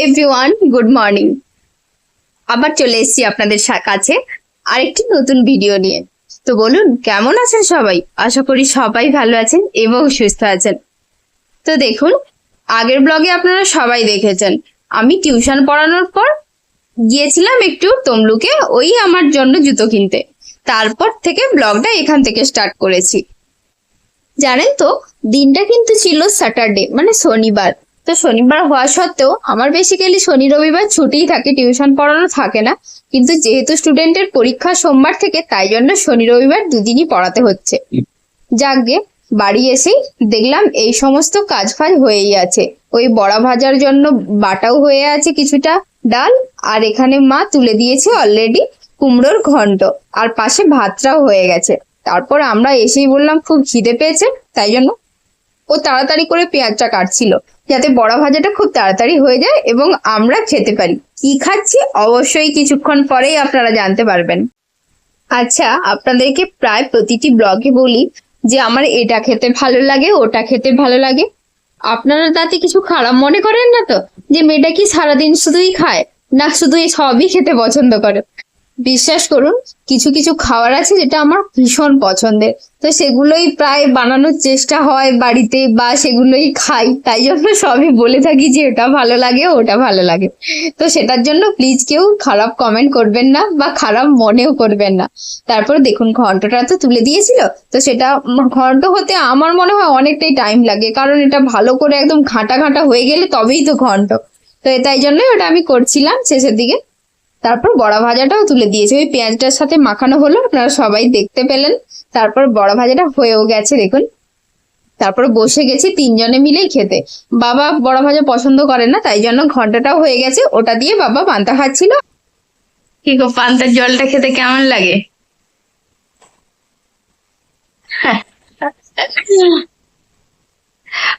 Everyone, good morning. আবার চলে এসেছি আপনাদের কাছে আরেকটি নতুন ভিডিও নিয়ে। তো বলুন, কেমন আছেন সবাই? আশা করি সবাই ভালো আছেন এবং সুস্থ আছেন। তো দেখুন, আগের ব্লগে আপনারা সবাই দেখেছেন আমি টিউশন পড়ানোর পর গিয়েছিলাম একটু তমলুকে ওই আমার জন্য জুতো কিনতে। তারপর থেকে ব্লগটা এখান থেকে স্টার্ট করেছি। জানেন তো, দিনটা কিন্তু ছিল স্যাটারডে, মানে শনিবার। তো শনিবার হওয়া সত্ত্বেও আমার বেসিক্যালি শনি রবিবার ছুটিই থাকে, টিউশন পড়ানো থাকে না। কিন্তু যেহেতু স্টুডেন্টের পরীক্ষা সোমবার থেকে, তাই জন্য শনি রবিবার দুদিনই পড়াতে হচ্ছে। যাকগে, বাড়ি এসেই দেখলাম এই সমস্ত কাজ ফাজ হয়েই আছে। ওই বড়া ভাজার জন্য বাটাও হয়ে আছে কিছুটা, ডাল, আর এখানে মা তুলে দিয়েছে অলরেডি কুমড়োর ঘন্ট, আর পাশে ভাতটাও হয়ে গেছে। তারপর আমরা এসেই বললাম খুব খিদে পেয়েছে, তাই জন্য ও তাড়াতাড়ি করে পেঁয়াজটা কাটছিল যাতে বড়া ভাজাটা খুব তাড়াতাড়ি হয়ে যায় এবং আমরা খেতে পারি। কি খাচ্ছি অবশ্যই কিছুক্ষণ পরেই আপনারা জানতে পারবেন। আচ্ছা, আপনাদেরকে প্রায় প্রতিটি ব্লগে বলি যে আমার এটা খেতে ভালো লাগে, ওটা খেতে ভালো লাগে। আপনারা তাতে কিছু খারাপ মনে করেন না তো, যে মেয়েটা কি সারাদিন শুধুই খায়, না শুধু এই সবই খেতে পছন্দ করে? বিশ্বাস করুন, কিছু কিছু খাবার আছে যেটা আমার ভীষণ পছন্দের, তো সেগুলোই প্রায় বানানোর চেষ্টা হয় বাড়িতে, বা সেগুলোই খাই। তাই জন্য সবই বলে থাকি যে ওটা ভালো লাগে, ওটা ভালো লাগে। তো সেটার জন্য প্লিজ কেউ খারাপ কমেন্ট করবেন না বা খারাপ মনেও করবেন না। তারপর দেখুন, ঘন্টটা তো তুলে দিয়েছিল, তো সেটা ঘন্ট হতে আমার মনে হয় অনেকটাই টাইম লাগে, কারণ এটা ভালো করে একদম ঘাঁটা ঘাঁটা হয়ে গেলে তবেই তো ঘন্ট। তো তাই জন্যই ওটা আমি করছিলাম শেষের দিকে। তারপর বড়া ভাজাটাও তুলে দিয়েছে, ওই পেঁয়াজটার সাথে মাখানো হলো, আপনারা সবাই দেখতে পেলেন। তারপর বড়া ভাজাটা হয়েও গেছে দেখুন। তারপর বসে গেছি তিনজনে মিলেই খেতে। বাবা বড়া ভাজা পছন্দ করে না, তাই জন্য ঘন্টাটাও হয়ে গেছে, ওটা দিয়ে বাবা পান্তা খাচ্ছিল। কি গো, পান্তার জলটা খেতে কেমন লাগে?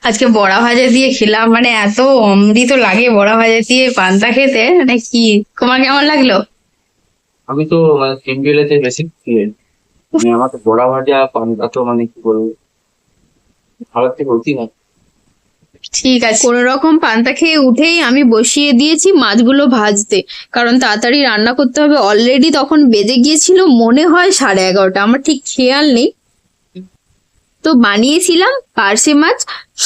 আজকে বড়া ভাজা দিয়ে খেলাম, মানে এত অমৃত লাগে বড়া ভাজা দিয়ে পান্তা খেতে, মানে কি, তোমার কেমন লাগলো? আমি তো মানে সিম্পলেতে বেশি মানে আমাকে বড়া ভাজা পান্তা তো মানে কি বলবো, ভালো থেকে বলছি না। ঠিক আছে, কোনো রকম পান্তা খেয়ে উঠেই আমি বসিয়ে দিয়েছি মাছগুলো ভাজতে, কারণ তাড়াতাড়ি রান্না করতে হবে। অলরেডি তখন বেজে গিয়েছিল মনে হয় 11:30, আমার ঠিক খেয়াল নেই। তো বানিয়েছিলাম পার্শে মাছ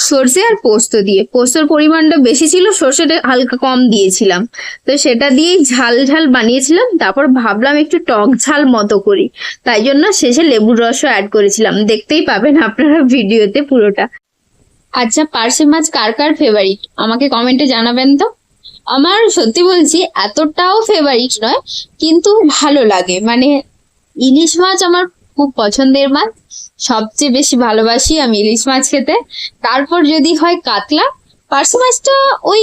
সর্ষে আর পোস্ত দিয়ে। পোস্তর পরিমাণটা বেশি ছিল, সর্ষেটা হালকা কম দিয়েছিলাম। তো সেটা দিয়েই ঝাল ঝাল বানিয়েছিলাম। তারপর ভাবলাম একটু টক ঝাল মতো করি, তাই জন্য শেষে লেবুর রসও অ্যাড করেছিলাম। দেখতেই পাবেন আপনারা ভিডিওতে পুরোটা। আচ্ছা, পার্শে মাছ কার কার ফেভারিট আমাকে কমেন্টে জানাবেন তো। আমার সত্যি বলছি এতটাও ফেভারিট নয়, কিন্তু ভালো লাগে। মানে ইলিশ মাছ আমার খুব পছন্দের মাছ, সবচেয়ে বেশি ভালোবাসি আমি ইলিশ মাছ খেতে। তারপর যদি হয় কাতলা, পার্শে মাছটা ওই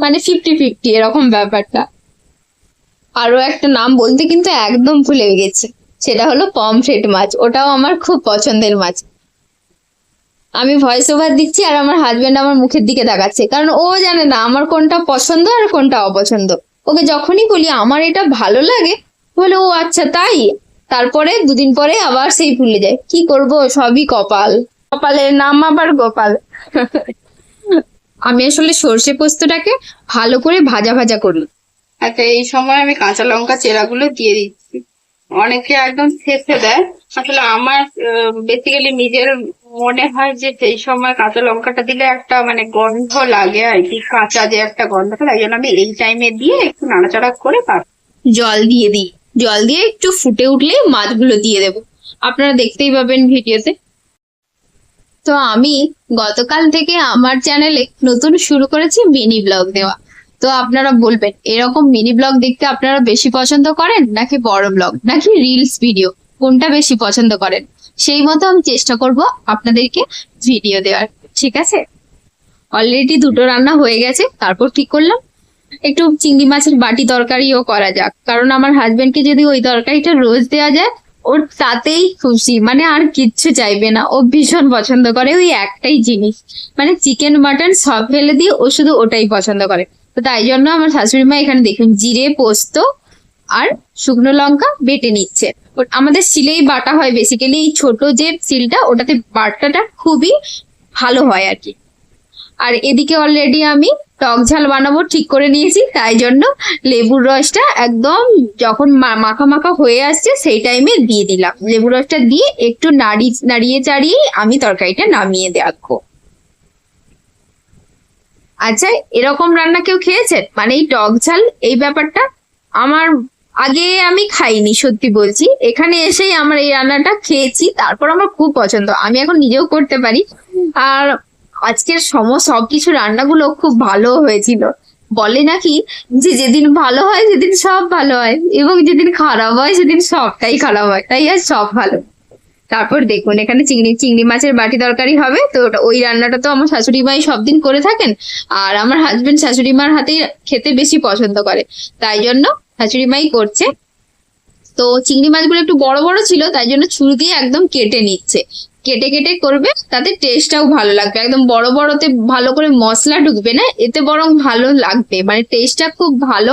মানে 50-50 এরকম ব্যাপারটা। আরো একটা নাম বলতে কিন্তু একদম ভুলে গেছি, সেটা হলো পমফ্রেট মাছ, ওটাও আমার খুব পছন্দের মাছ। আমি ভয়েস ওভার দিচ্ছি আর আমার হাজবেন্ড আমার মুখের দিকে তাকাচ্ছে, কারণ ও জানে না আমার কোনটা পছন্দ আর কোনটা অপছন্দ। ওকে যখনই বলি আমার এটা ভালো লাগে, বলে ও আচ্ছা তাই। তারপরে দুদিন পরে আবার সেই ভুলে যায়। কি করব, সবই কপাল, কপালের নাম আবার গোপাল। আমি আসলে সর্ষে পোস্তটাকে ভালো করে ভাজা ভাজা করি। আচ্ছা, এই সময় আমি কাঁচা লঙ্কা চেরাগুলো দিয়ে দিচ্ছি। অনেকে একদম ছেঁচে দেয়, আসলে আমার বেসিক্যালি নিজের মনে হয় যে সেই সময় কাঁচা লঙ্কাটা দিলে একটা মানে গন্ধ লাগে আর কি, কাঁচা যে একটা গন্ধ, তাই জন্য আমি এই টাইমে দিয়ে একটু নাড়াচাড়া করে জল দিয়ে দিই, জল দিয়ে একটু ফুটে উঠলে মাছগুলো দিয়ে দেব, আপনারা দেখতেই পাবেন ভিডিওতে। তো আমি গতকাল থেকে আমার চ্যানেলে নতুন শুরু করেছি মিনি ব্লগ দেওয়া। তো আপনারা বলবেন এরকম মিনি ব্লগ দেখতে আপনারা বেশি পছন্দ করেন, নাকি বড় ব্লগ, নাকি রিলস ভিডিও, কোনটা বেশি পছন্দ করেন? সেই মতো আমি চেষ্টা করব আপনাদেরকে ভিডিও দেওয়ার। ঠিক আছে, অলরেডি দুটো রান্না হয়ে গেছে। তারপর ঠিক করলাম একটু চিংড়ি মাছের বাটি তরকারিও করা যাক, কারণ আমার হাজবেন্ডকে যদি ওই তরকারিটা রোজ দেওয়া যায়, ওর তাতেই খুশি, মানে আর কিচ্ছু চাইবে না। ও ভীষণ পছন্দ করে ওই একটাই জিনিস, মানে চিকেন মাটন সব ফেলে দিয়ে ও শুধু ওটাই পছন্দ করে। তো তাই জন্য আমার শাশুড়ি মা এখানে দেখুন জিরে, পোস্ত আর শুকনো লঙ্কা বেটে নিচ্ছে। আমাদের শিলেই বাটা হয় বেসিক্যালি, এই ছোট যে শিলটা, ওটাতে বাটাটা খুবই ভালো হয় আর কি। আর এদিকে অলরেডি আমি টক ঝাল বানাবো ঠিক করে নিয়েছি, তাই জন্য লেবুর রসটা একদম যখন মাখা মাখা হয়ে আসছে সেই টাইমে দিয়ে দিলাম। লেবুর রসটা দিয়ে একটু নাড়িয়ে চাড়িয়ে আমি তরকারিটা নামিয়ে রাখবো। আচ্ছা, এরকম রান্না কেউ খেয়েছেন? মানে এই টক ঝাল এই ব্যাপারটা আমার আগে আমি খাইনি, সত্যি বলছি। এখানে এসেই আমার এই রান্নাটা খেয়েছি, তারপর আমার খুব পছন্দ, আমি এখন নিজেও করতে পারি। আর আজকের সবকিছু রান্নাগুলো খুব ভালো হয়েছিল। বলে নাকি যে যেদিন ভালো হয় সেদিন সব ভালো হয়, এবং যেদিন খারাপ হয় সেদিন সবটাই খারাপ হয়, তাই আর সব ভালো। তারপর দেখুন এখানে চিংড়ি মাছের বাটি তরকারি হবে, তো ওই রান্নাটা তো আমার শাশুড়ি মাই সব দিন করে থাকেন, আর আমার হাজবেন্ড শাশুড়ি মার হাতেই খেতে বেশি পছন্দ করে, তাই জন্য শাশুড়ি মাই করছে। তো চিংড়ি মাছগুলো একটু বড় বড় ছিল, তাই জন্য ছুরি দিয়ে একদম কেটে নিচ্ছে। কেটে কেটে করবে, তাতে টেস্টটাও ভালো লাগবে। একদম বড় বড়তে ভালো করে মশলা ঢুকবে না, এতে বরং ভালো লাগবে, মানে টেস্টটা খুব ভালো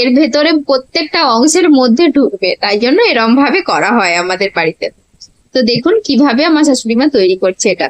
এর ভেতরে প্রত্যেকটা অংশের মধ্যে ঢুকবে, তাই জন্য এরম ভাবে করা হয় আমাদের বাড়িতে। তো দেখুন কিভাবে আমার শাশুড়ি মা তৈরি করছে এটা।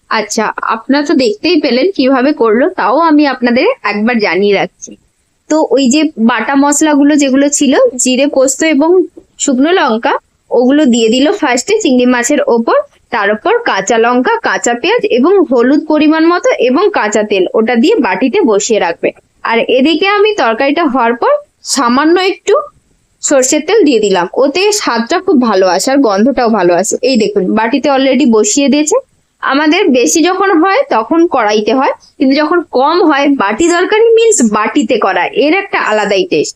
আচ্ছা, আপনারা তো দেখতেই পেলেন কিভাবে করলো, তাও আমি আপনাদের একবার জানিয়ে রাখছি। তো ওই যে বাটা মশলাগুলো যেগুলো ছিল, জিরে, পোস্ত এবং শুকনো লঙ্কা, ওগুলো দিয়ে দিল ফার্স্টে চিংড়ি মাছের ওপর, তার উপর কাঁচা লঙ্কা, কাঁচা পেঁয়াজ এবং হলুদ পরিমাণ মতো এবং কাঁচা তেল, ওটা দিয়ে বাটিতে বসিয়ে রাখবে। আর এদিকে আমি তরকারিটা হওয়ার পর সামান্য একটু সর্ষের তেল দিয়ে দিলাম, ওতে স্বাদটা খুব ভালো আসে আর গন্ধটাও ভালো আসে। এই দেখুন বাটিতে অলরেডি বসিয়ে দিয়েছে। আমাদের বেশি যখন হয় তখন কড়াইতে হয়, কিন্তু যখন কম হয় বাটি তরকারি মিন্স বাটিতে করা, এর একটা আলাদাই টেস্ট।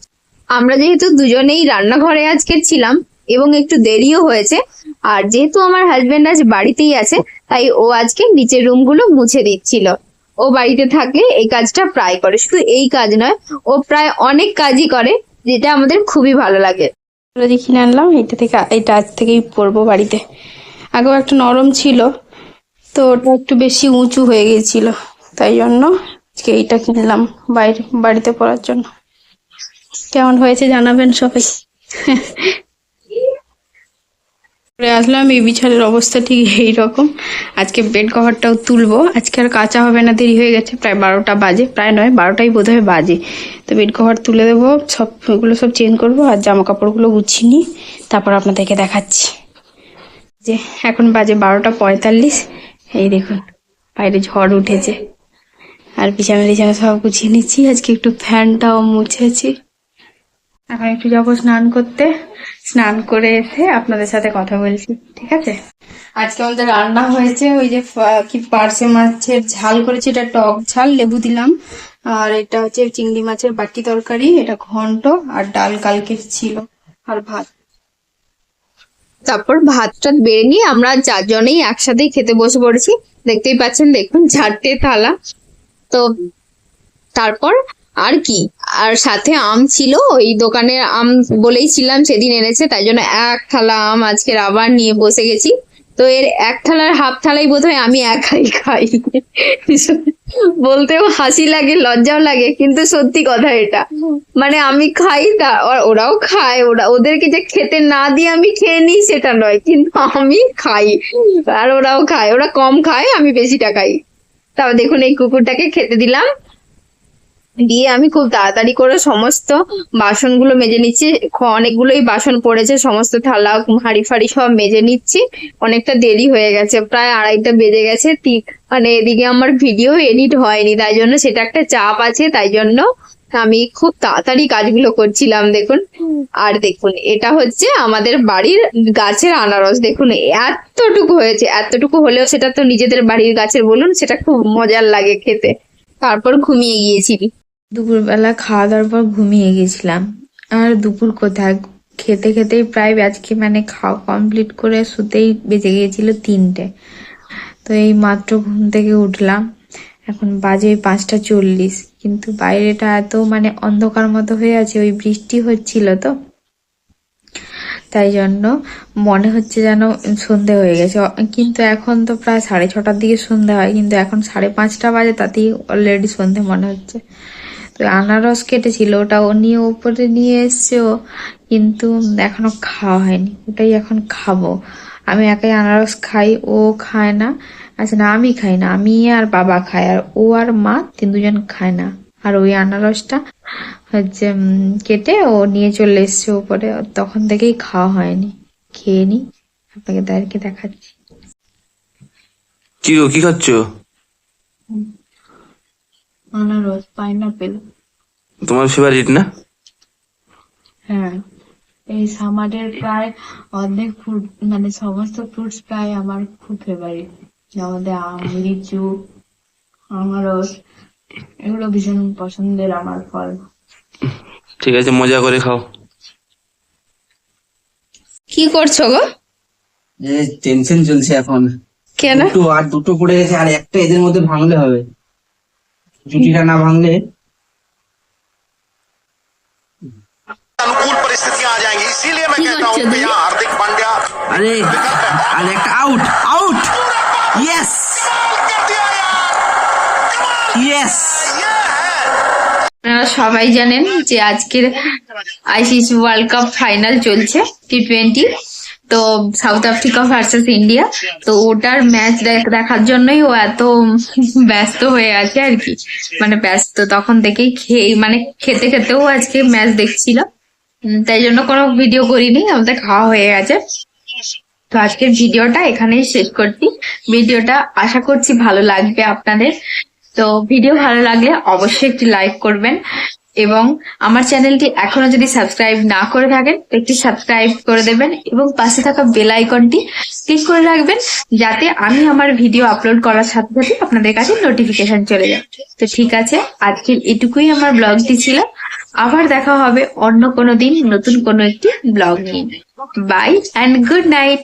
আমরা যেহেতু দুজনেই রান্নাঘরে আজকে ছিলাম এবং একটু দেরিও হয়েছে, আর যেহেতু আমার হাজবেন্ড আজ বাড়িতেই আছে, তাই ও আজকে নিচের রুমগুলো মুছে দিচ্ছিল। ও বাড়িতে থাকলে এই কাজটা প্রায় করে, শুধু এই কাজ নয়, ও প্রায় অনেক কাজই করে, যেটা আমাদের খুবই ভালো লাগে। কিনে আনলাম, এটা আজ থেকেই পরবো বাড়িতে। আগেও একটা নরম ছিল, তো ওটা একটু বেশি উঁচু হয়ে গেছিল, তাই জন্য আজকে এইটা কিনলাম বাড়িতে পরার জন্য। কেমন হয়েছে জানাবেন সবাই। আসলাম, এই বিছানার অবস্থা ঠিক এইরকম। আজকে বেড কভারটাও তুলবো, আজকে আর কাঁচা হবে না, দেরি হয়ে গেছে, প্রায় 12টা বাজে, প্রায় নয় 12টাই বোধহয় বাজে। তো বেড কভার তুলে দেবো, সবগুলো সব চেঞ্জ করবো, আর জামা কাপড়গুলো গুছিয়ে নিই, তারপর আপনাদেরকে দেখাচ্ছি। যে এখন বাজে 12টা 45। এই দেখুন বাইরে ঝড় উঠেছে, আর বিছানা সব গুছিয়ে নিচ্ছি। আজকে একটু ফ্যানটাও মুছেছি। এখন একটু যাবো স্নান করতে, স্নান করে এসে আপনাদের সাথে কথা বলছি, ঠিক আছে? আজকে আমাদের রান্না হয়েছে ওই যে কি পার্শে মাছের ঝাল করেছি, এটা টক ঝাল, লেবু দিলাম। আর এটা হচ্ছে চিংড়ি মাছের বাটি তরকারি, এটা ঘন্ট, আর ডাল কালকের ছিল, আর ভাত। তারপর ভাতটা বেড়ে নিয়ে আমরা 4 জনেই একসাথেই খেতে বসে পড়েছি। দেখতেই পাচ্ছেন, দেখুন 4টে থালা। তো তারপর আর কি, আর সাথে আম ছিল, ওই দোকানের আম বলেই ছিলাম সেদিন এনেছে, তাই জন্য 1 থালা আম আজকের আবার নিয়ে বসে গেছি। তো এর 1 থালার হাফ থালাই বোধহয় আমি একাই খাই। বলতেও হাসি লাগে, লজ্জাও লাগে, কিন্তু সত্যি কথা এটা। মানে আমি খাই, ওরাও খায়, ওদেরকে যে খেতে না দিয়ে আমি খেয়ে নিই সেটা নয়, কিন্তু আমি খাই আর ওরাও খায়। ওরা কম খায়, আমি বেশিটা খাই। তারপর দেখুন এই কুকুরটাকে খেতে দিলাম। দিয়ে আমি খুব তাড়াতাড়ি করে সমস্ত বাসনগুলো মেজে নিচ্ছি। অনেকগুলোই বাসন পড়েছে, সমস্ত থালা হাঁড়ি ফাড়ি সব মেজে নিচ্ছি। অনেকটা দেরি হয়ে গেছে, প্রায় 2:30টা বেজে গেছে। মানে এদিকে আমার ভিডিও এডিট হয়নি, তাই জন্য সেটা একটা চাপ আছে, তাই জন্য আমি খুব তাড়াতাড়ি কাজগুলো করছিলাম। দেখুন, আর দেখুন এটা হচ্ছে আমাদের বাড়ির গাছের আনারস। দেখুন এতটুকু হয়েছে, এতটুকু হলেও সেটা তো নিজেদের বাড়ির গাছের বলুন, সেটা খুব মজার লাগে খেতে। তারপর ঘুমিয়ে গিয়েছি। দুপুরবেলা খাওয়া দাওয়ার পর ঘুমিয়ে গেছিলাম। আর দুপুর কোথায়, খেতে খেতেই প্রায় আজকে মানে খাওয়া কমপ্লিট করে শুতেই বেজে গিয়েছিল 3টে। তো এই মাত্র ঘুম থেকে উঠলাম, এখন বাজে 5টা 40, কিন্তু বাইরেটা এত মানে অন্ধকার মতো হয়ে আছে, ওই বৃষ্টি হচ্ছিল তো, তাই জন্য মনে হচ্ছে যেন সন্ধে হয়ে গেছে। কিন্তু এখন তো প্রায় 6:30টার দিকে সন্ধে হয়, কিন্তু এখন 5:30 বাজে, তাতেই অলরেডি সন্ধে মনে হচ্ছে। তো আনারস কেটেছিল, ওটা ও নিয়ে উপরে নিয়ে এসছে ও, কিন্তু এখনো খাওয়া হয়নি, ওটাই এখন খাবো। আমি একাই আনারস খাই, ও খায় না। আচ্ছা না, আমি খাই না, আমি আর বাবা খায়, আর ও আর মা দুজন খায় না। আর ওই আনারসটা হচ্ছে কেটে ও নিয়ে চলে এসছে উপরে, তখন থেকেই খাওয়া হয়নি। খেয়ে নি, আপনাকে তাদেরকে দেখাচ্ছি। কি গো, কি খাচ্ছ? আনারস, পাইনাপেল। তোমার ফেভারিট না? হ্যাঁ, এই সামারের প্রায় অর্ধেক ফ্রুট মানে সমস্ত ফ্রুটস প্রায় আমার খুব ফেভারিট। আমাদের আম, লিচু, আনারস, এগুলো ভীষণ পছন্দের আমার ফল। ঠিক আছে, মজা করে খাও। কি করছো গো? টেনশন চলছে এখন। কেন? দুটো পড়ে গেছে, আর একটা এদের মধ্যে ভাঙলে হবে। জুটিটা না ভাঙলে अनुकूल परिस्थितियां आ जाएंगी, इसीलिए मैं कहता हूं कि यहाँ हार्दिक पांड्या আরে আর একটা আউট আউট ইয়েস ইয়েস। আপনারা সবাই জানেন যে আজকের আইসিসি ওয়ার্ল্ড কাপ ফাইনাল চলছে, T20। তো সাউথ আফ্রিকা ভার্সেস ইন্ডিয়া। তো ওটার ম্যাচ দেখার জন্যই ও এত ব্যস্ত হয়ে আছে আর কি, মানে ব্যস্ত তখন থেকেই মানে খেতে খেতেও আজকে ম্যাচ দেখছিল। তাই জন্য কোনো ভিডিও করিনি, আমাদের খাওয়া হয়ে গেছে। তো আজকের ভিডিওটা এখানেই শেষ করছি। ভিডিওটা আশা করছি ভালো লাগবে আপনাদের। তো ভিডিও ভালো লাগলে অবশ্যই একটি লাইক করবেন, এবং আমার চ্যানেলটি এখনো যদি সাবস্ক্রাইব না করে থাকেন একটি সাবস্ক্রাইব করে দেবেন, এবং পাশে থাকা বেল আইকনটি ক্লিক করে রাখবেন, যাতে আমি আমার ভিডিও আপলোড করার সাথে সাথে আপনাদের কাছে নোটিফিকেশন চলে যায়। তো ঠিক আছে, আজকের এটুকুই আমার ব্লগটি ছিল। আবার দেখা হবে অন্য কোনো দিন নতুন কোনো একটি ব্লগ নিয়ে। Bye and good night.